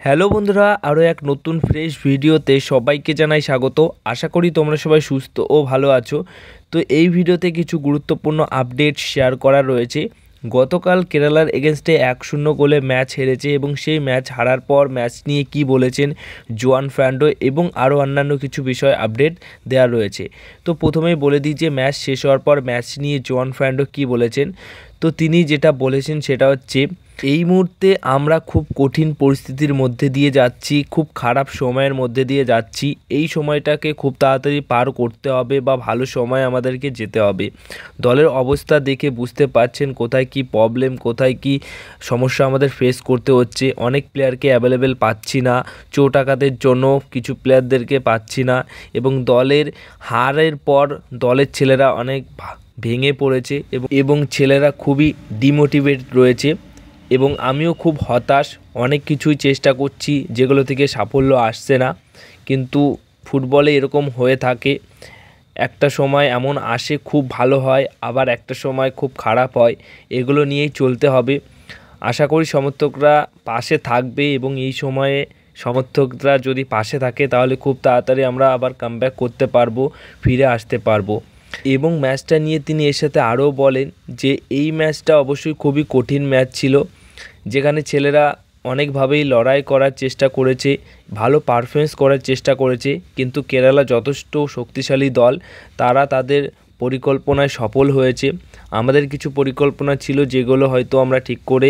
Hello বন্ধুরা, আরও এক নতুন ফ্রেশ ভিডিওতে সবাইকে জানাই স্বাগত। আশা করি তোমরা সবাই সুস্থ ও ভালো আছো। তো এই ভিডিওতে কিছু গুরুত্বপূর্ণ আপডেট শেয়ার করা রয়েছে। গতকাল কেরালার এগেনস্টে 1-0 গোলে ম্যাচ হেরেছে এবং সেই ম্যাচ হারার পর ম্যাচ নিয়ে কি বলেছেন জুয়ান ফ্রান্ডো এবং আরও অন্যান্য কিছু বিষয় আপডেট দেওয়া রয়েছে। তো প্রথমেই বলে দিই যে ম্যাচ শেষ হওয়ার পর ম্যাচ নিয়ে জুয়ান ফ্রান্ডো কি বলেছেন। তো তিনি যেটা বলেছেন সেটা হচ্ছে, এই মুহূর্তে আমরা খুব কঠিন পরিস্থিতির মধ্যে দিয়ে যাচ্ছি, খুব খারাপ সময়ের মধ্যে দিয়ে যাচ্ছি। এই সময়টাকে খুব তাড়াতাড়ি পার করতে হবে বা ভালো সময় আমাদেরকে যেতে হবে। দলের অবস্থা দেখে বুঝতে পারছেন কোথায় কি প্রবলেম, কোথায় কি সমস্যা আমাদের ফেস করতে হচ্ছে। অনেক প্লেয়ারকে অ্যাভেলেবেল পাচ্ছি না, চোট আঘাতের জন্য কিছু প্লেয়ারদেরকে পাচ্ছি না এবং দলের হারের পর দলের ছেলেরা অনেক ভেঙে পড়েছে এবং ছেলেরা খুবই ডিমোটিভেট রয়েছে এবং আমিও খুব হতাশ। অনেক কিছুই চেষ্টা করছি যেগুলো থেকে সাফল্য আসছে না, কিন্তু ফুটবলে এরকম হয়ে থাকে। একটা সময় এমন আসে খুব ভালো হয়, আবার একটা সময় খুব খারাপ হয়। এগুলো নিয়েই চলতে হবে। আশা করি সমর্থকরা পাশে থাকবে এবং এই সময়ে সমর্থকরা যদি পাশে থাকে তাহলে খুব তাড়াতাড়ি আমরা আবার কামব্যাক করতে পারবো, ফিরে আসতে পারবো। এবং ম্যাচটা নিয়ে তিনি এর সাথে আরও বলেন যে এই ম্যাচটা অবশ্যই খুবই কঠিন ম্যাচ ছিল, যেখানে ছেলেরা অনেকভাবেই লড়াই করার চেষ্টা করেছে, ভালো পারফরমেন্স করার চেষ্টা করেছে, কিন্তু কেরালা যথেষ্ট শক্তিশালী দল, তারা তাদের পরিকল্পনায় সফল হয়েছে। আমাদের কিছু পরিকল্পনা ছিল যেগুলো হয়তো আমরা ঠিক করে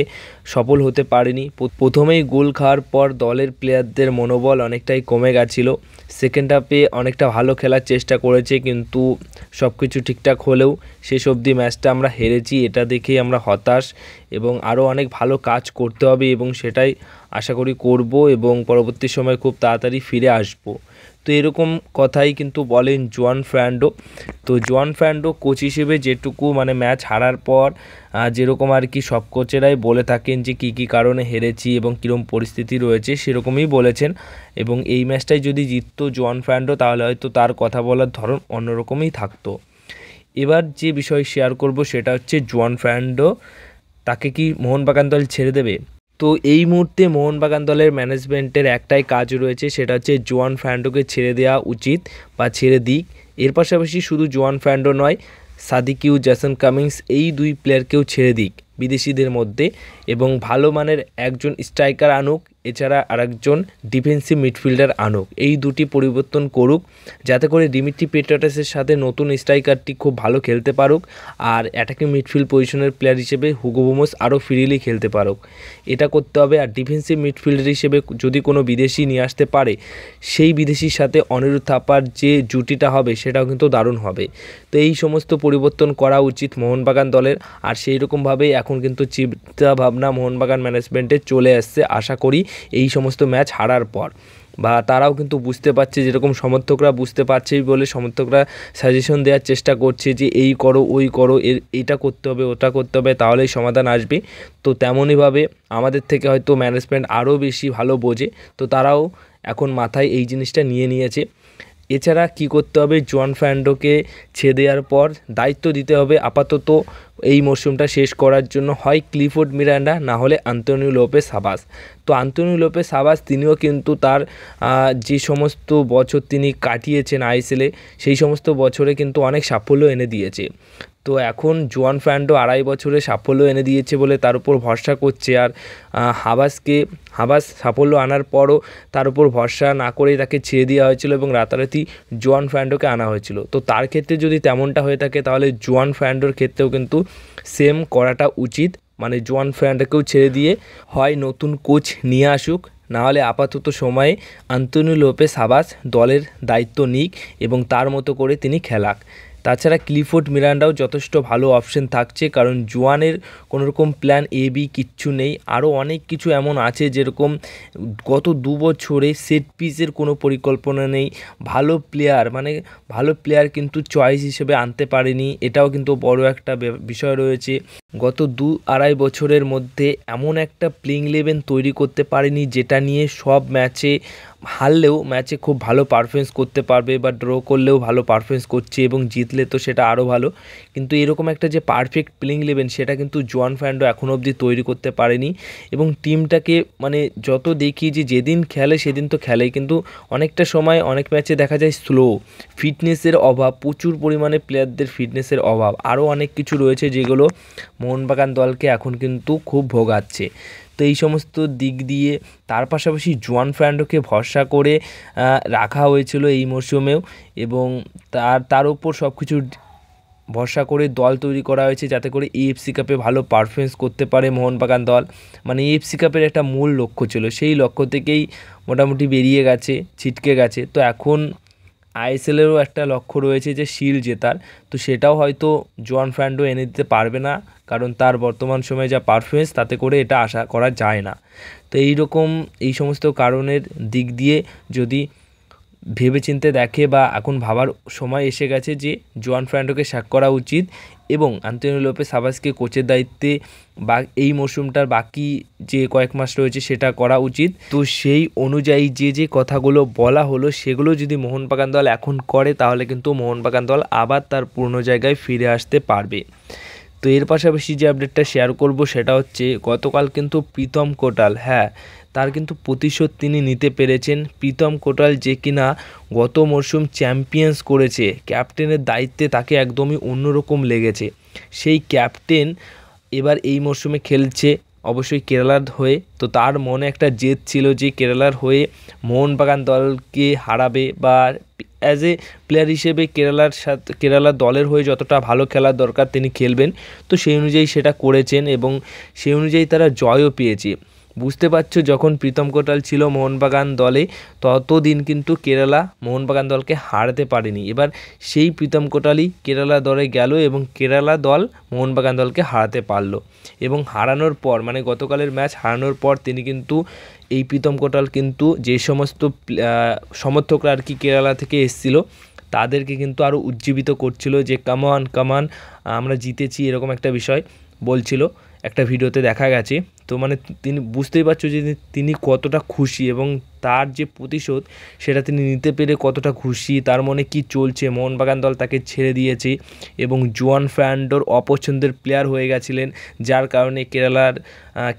সফল হতে পারিনি। প্রথমেই গোল খাওয়ার পর দলের প্লেয়ারদের মনোবল অনেকটাই কমে গেছিলো। সেকেন্ড হাফে অনেকটা ভালো খেলার চেষ্টা করেছে, কিন্তু সব কিছু ঠিকঠাক হলেও শেষ অবধি ম্যাচটা আমরা হেরেছি। এটা দেখেই আমরা হতাশ এবং আরও অনেক ভালো কাজ করতে হবে এবং সেটাই আশা করি করব এবং পরবর্তী সময় খুব তাড়াতাড়ি ফিরে আসব। তো এরকম কথাই কিন্তু বলেন জুয়ান ফ্রান্ডো। তো জুয়ান ফ্রান্ডো কোচ হিসেবে যেটুকু ম্যাচ হারার পর যেরকম আর কি সব কোচেরাই বলে থাকেন যে কী কী কারণে হেরেছি এবং কীরকম পরিস্থিতি রয়েছে, সেরকমই বলেছেন। এবং এই ম্যাচটাই যদি জিততো জুয়ান ফ্রান্ডো তাহলে হয়তো তার কথা বলার ধরন অন্যরকমই থাকতো। এবার যে বিষয় শেয়ার করব সেটা হচ্ছে জুয়ান ফ্রান্ডো তাকে কি মোহনবাগান দল ছেড়ে দেবে। তো এই মুহূর্তে মোহনবাগান দলের ম্যানেজমেন্টের একটাই কাজ রয়েছে, সেটা হচ্ছে জুয়ান ফ্রান্ডোকে ছেড়ে দেওয়া উচিত বা ছেড়ে দিক। এর পাশাপাশি শুধু জুয়ান ফ্রান্ডো নয়, সাদিকিউ, জেসন কামিংস এই দুই প্লেয়ারকেও ছেড়ে দিক বিদেশিদের মধ্যে এবং ভালো মানের একজন স্ট্রাইকার আনুক, এছাড়া আরেকজন ডিফেন্সিভ মিডফিল্ডার আনুক। এই দুটি পরিবর্তন করুক যাতে করে দিমিত্রি পেট্রাটাসের সাথে নতুন স্ট্রাইকারটি খুব ভালো খেলতে পারুক আর অ্যাটাকিং মিডফিল্ড পজিশনের প্লেয়ার হিসেবে হুগো বুমোস আরও ফ্রিলি খেলতে পারুক। এটা করতে হবে। আর ডিফেন্সিভ মিডফিল্ডার হিসেবে যদি কোনো বিদেশি নিয়ে আসতে পারে, সেই বিদেশির সাথে অনিরুদ্ধ থাপার যে জুটিটা হবে সেটাও কিন্তু দারুণ হবে। তো এই সমস্ত পরিবর্তন করা উচিত মোহনবাগান দলের। আর সেই রকমভাবেই এখন কিন্তু চিন্তা ভাবনা মোহনবাগান ম্যানেজমেন্টে চলে আসছে, আশা করি এই সমস্ত ম্যাচ হারার পর। বা তারাও কিন্তু বুঝতে পারছে, যেরকম সমর্থকরা বুঝতে পারছেই বলে সমর্থকরা সাজেশন দেওয়ার চেষ্টা করছে যে এই করো, ওই করো, এইটা করতে হবে, ওটা করতে হবে, তাহলেই সমাধান আসবে। তো তেমনইভাবে আমাদের থেকে হয়তো ম্যানেজমেন্ট আরও বেশি ভালো বোঝে, তো তারাও এখন মাথায় এই জিনিসটা নিয়ে নিয়েছে। এছাড়া কি করতে হবে, জুয়ান ফ্রান্ডোকে ছেড়ে দেওয়ার পর দায়িত্ব দিতে হবে আপাতত এই মরশুমটা শেষ করার জন্য হয় ক্লিফোর্ড মিরান্ডা, না হলে আন্তোনিও লোপেস হাবাস। তো আন্তোনিও লোপেস হাবাস তিনিও কিন্তু তার যে সমস্ত বছর তিনি কাটিয়েছেন আইএসএলে, সেই সমস্ত বছরে কিন্তু অনেক সাফল্য এনে দিয়েছে। তো এখন জুয়ান ফ্রান্ডো 2.5 বছরে সাফল্য এনে দিয়েছে বলে তার উপর ভরসা করছে। আর হাবাস সাফল্য আনার পরও তার উপর ভরসা না করেই তাকে ছেড়ে দেওয়া হয়েছিল এবং রাতারাতি জুয়ান ফ্রান্ডোকে আনা হয়েছিল। তো তার ক্ষেত্রে যদি তেমনটা হয়ে থাকে তাহলে জুয়ান ফ্রান্ডোর ক্ষেত্রেও কিন্তু সেম করাটা উচিত। জুয়ান ফ্রান্ডোকেও ছেড়ে দিয়ে হয় নতুন কোচ নিয়ে আসুক, নাহলে আপাতত সময়ে আন্তোনিও লোপেস হাবাস দলের দায়িত্ব নিক এবং তার মতো করে তিনি খেলাক। তাছাড়া ক্লিফোর্ড মিরান্ডাও যথেষ্ট ভালো অপশন থাকছে, কারণ জুয়ানের কোনোরকম প্ল্যান এ বি কিচ্ছু নেই। আরও অনেক কিছু এমন আছে, যেরকম গত 2 বছরে সেট পিসের কোনো পরিকল্পনা নেই। ভালো প্লেয়ার কিন্তু চয়েস হিসেবে আনতে পারেনি, এটাও কিন্তু বড় একটা বিষয় রয়েছে। গত 2-2.5 বছরের মধ্যে এমন একটা প্লেইং 11 তৈরি করতে পারেনি যেটা নিয়ে সব ম্যাচে হারলেও ম্যাচে খুব ভালো পারফরমেন্স করতে পারবে, বা ড্র করলেও ভালো পারফরমেন্স করছে এবং জিতলে তো সেটা আরও ভালো। কিন্তু এরকম একটা যে পারফেক্ট প্লেইং 11 সেটা কিন্তু জোয়ান ফ্র্যান্ডো এখনও অবধি তৈরি করতে পারেনি। এবং টিমটাকে মানে যত দেখি যে যেদিন খেলে সেদিন তো খেলেই, কিন্তু অনেকটা সময় অনেক ম্যাচে দেখা যায় স্লো, ফিটনেসের অভাব, প্রচুর পরিমাণে প্লেয়ারদের ফিটনেসের অভাব, আরও অনেক কিছু রয়েছে যেগুলো মোহনবাগান দলকে এখন কিন্তু খুব ভোগাচ্ছে। তো এই সমস্ত দিক দিয়ে তার পাশাপাশি জোয়ান ফ্র্যান্ডোকে ভরসা করে রাখা হয়েছিল এই মরশুমেও, এবং তার উপর সব কিছু ভরসা করে দল তৈরি করা হয়েছে যাতে করে এএফসি কাপে ভালো পারফরমেন্স করতে পারে মোহনবাগান দল। মানে এএফসি কাপের একটা মূল লক্ষ্য ছিল, সেই লক্ষ্য থেকেই মোটামুটি বেরিয়ে গেছে, ছিটকে গেছে। তো এখন আইএসএলেরও একটা লক্ষ্য রয়েছে যে শিল্ড জেতার, তো সেটাও হয়তো জোয়ান ফ্র্যান্ডো এনে দিতে পারবে না, কারণ তার বর্তমান সময়ে যা পারফরমেন্স তাতে করে এটা আশা করা যায় না। তো এই সমস্ত কারণের দিক দিয়ে যদি ভেবেচিন্তে দেখে বা এখন ভাবার সময় এসে গেছে যে জোয়ান ফ্র্যান্ডোকে সাক করা উচিত এবং আন্তোনিও লোপেস সাবাসকে কোচের দায়িত্বে বা এই মরশুমটার বাকি যে কয়েক মাস রয়েছে সেটা করা উচিত। তো সেই অনুযায়ী যে কথাগুলো বলা হলো সেগুলো যদি মোহনবাগান দল এখন করে তাহলে কিন্তু মোহনবাগান দল আবার তার পুরনো জায়গায় ফিরে আসতে পারবে। তো এর পাশাপাশি যে আপডেটটা শেয়ার করব সেটা হচ্ছে গতকাল কিন্তু প্রীতম কোটাল, তার কিন্তু প্রতিশোধ তিনি নিতে পেরেছেন। প্রীতম কোটাল যে কিনা গত মরশুম চ্যাম্পিয়ন্স করেছে, ক্যাপ্টেনের দায়িত্বে তাকে একদমই অন্যরকম লেগেছে। সেই ক্যাপ্টেন এবার এই মরশুমে খেলছে অবশ্যই কেরালার হয়ে, তো তার মনে একটা জেদ ছিল যে কেরালার হয়ে মোহনবাগান দলকে হারাবে বা অ্যাজ এ প্লেয়ার হিসেবে কেরালা দলের হয়ে যতটা ভালো খেলার দরকার তিনি খেলবেন। তো সেই অনুযায়ী সেটা করেছেন এবং সেই অনুযায়ী তারা জয়ও পেয়েছে। বুঝতে পারছো, যখন প্রীতম কোটাল ছিল মোহনবাগান দলে ততদিন কিন্তু কেরালা মোহনবাগান দলকে হারাতে পারেনি। এবার সেই প্রীতম কোটালই কেরালা দলে গেল এবং কেরালা দল মোহনবাগান দলকে হারাতে পারলো। এবং হারানোর পর মানে গতকালের ম্যাচ হারানোর পর তিনি কিন্তু এই প্রীতম কোটাল কিন্তু যে সমস্ত সমর্থকরা আর কি কেরালা থেকে এসেছিলো তাদেরকে কিন্তু আরও উজ্জীবিত করছিল যে কামান আমরা জিতেছি, এরকম একটা বিষয় বলছিল, একটা ভিডিওতে দেখা গেছে। তো মানে তিনি বুঝতেই পারছো যে তিনি কতটা খুশি এবং তার যে প্রতিশোধ সেটা তিনি নিতে পেরে কতটা খুশি, তার মনে কি চলছে। মোহনবাগান দল তাকে ছেড়ে দিয়েছে এবং জোয়ান ফ্র্যান্ডোর অপছন্দের প্লেয়ার হয়ে গেছিলেন, যার কারণে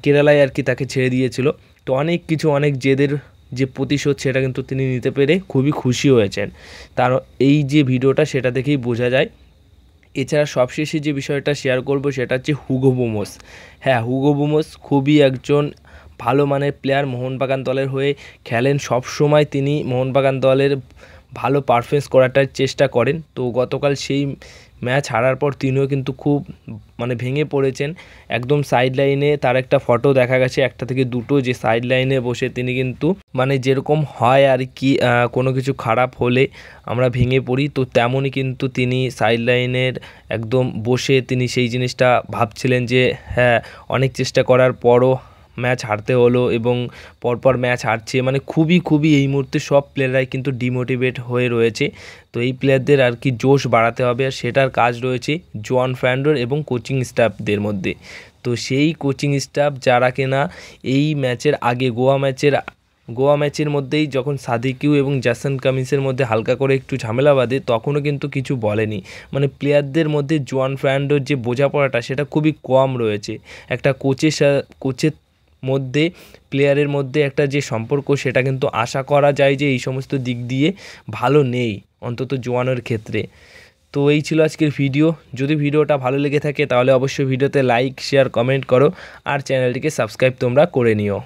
কেরালায় আর কি তাকে ছেড়ে দিয়েছিল। তো অনেক জেদের যে প্রতিশোধ সেটা কিন্তু তিনি নিতে পেরে খুবই খুশি হয়েছেন। তার এই যে ভিডিওটা সেটা দেখেই বোঝা যায়। এছাড়া সবশেষে যে বিষয়টা শেয়ার করব সেটা হচ্ছে হুগো বোমোস। হুগো বোমোস খুবই একজন ভালো মানের প্লেয়ার, মোহনবাগান দলের হয়ে খেলেন, সবসময় তিনি মোহনবাগান দলের ভালো পারফরমেন্স করাটার চেষ্টা করেন। তো গতকাল সেই ম্যাচ হারার পর তিনিও কিন্তু খুব মানে ভেঙে পড়েছেন। একদম সাইড লাইনে তার একটা ফটো দেখা গেছে, একটা থেকে দুটো, যে সাইড লাইনে বসে তিনি কিন্তু মানে যেরকম হয় আর কি কোনো কিছু খারাপ হলে আমরা ভেঙে পড়ি, তো তেমনই কিন্তু তিনি সাইড লাইনের একদম বসে তিনি সেই জিনিসটা ভাবছিলেন যে অনেক চেষ্টা করার পরও ম্যাচ হারতে হলো এবং পরপর ম্যাচ হারছে। মানে খুবই এই মুহূর্তে সব প্লেয়াররাই কিন্তু ডিমোটিভেট হয়ে রয়েছে। তো এই প্লেয়ারদের আর কি জোশ বাড়াতে হবে, আর সেটার কাজ রয়েছে জোয়ান ফ্র্যান্ডোর এবং কোচিং স্টাফদের মধ্যে। তো সেই কোচিং স্টাফ যারা কিনা এই ম্যাচের আগে গোয়া ম্যাচের মধ্যেই যখন সাদিকিউ এবং জ্যাসন কামিন্সের মধ্যে হালকা করে একটু ঝামেলা বাঁধে তখনও কিন্তু কিছু বলেনি। মানে প্লেয়ারদের মধ্যে জোয়ান ফ্র্যান্ডোর যে বোঝাপড়াটা সেটা খুবই কম রয়েছে। একটা কোচের মধ্যে প্লেয়ারের মধ্যে একটা যে সম্পর্ক সেটা কিন্তু আশা করা যায় যে এই সমস্ত দিক দিয়ে ভালো নেই, অন্তত জোয়ানের ক্ষেত্রে। তো এই ছিল আজকের ভিডিও। যদি ভিডিওটা ভালো লেগে থাকে তাহলে অবশ্যই ভিডিওতে লাইক, শেয়ার, কমেন্ট করো আর চ্যানেলটিকে সাবস্ক্রাইব তোমরা করে নিও।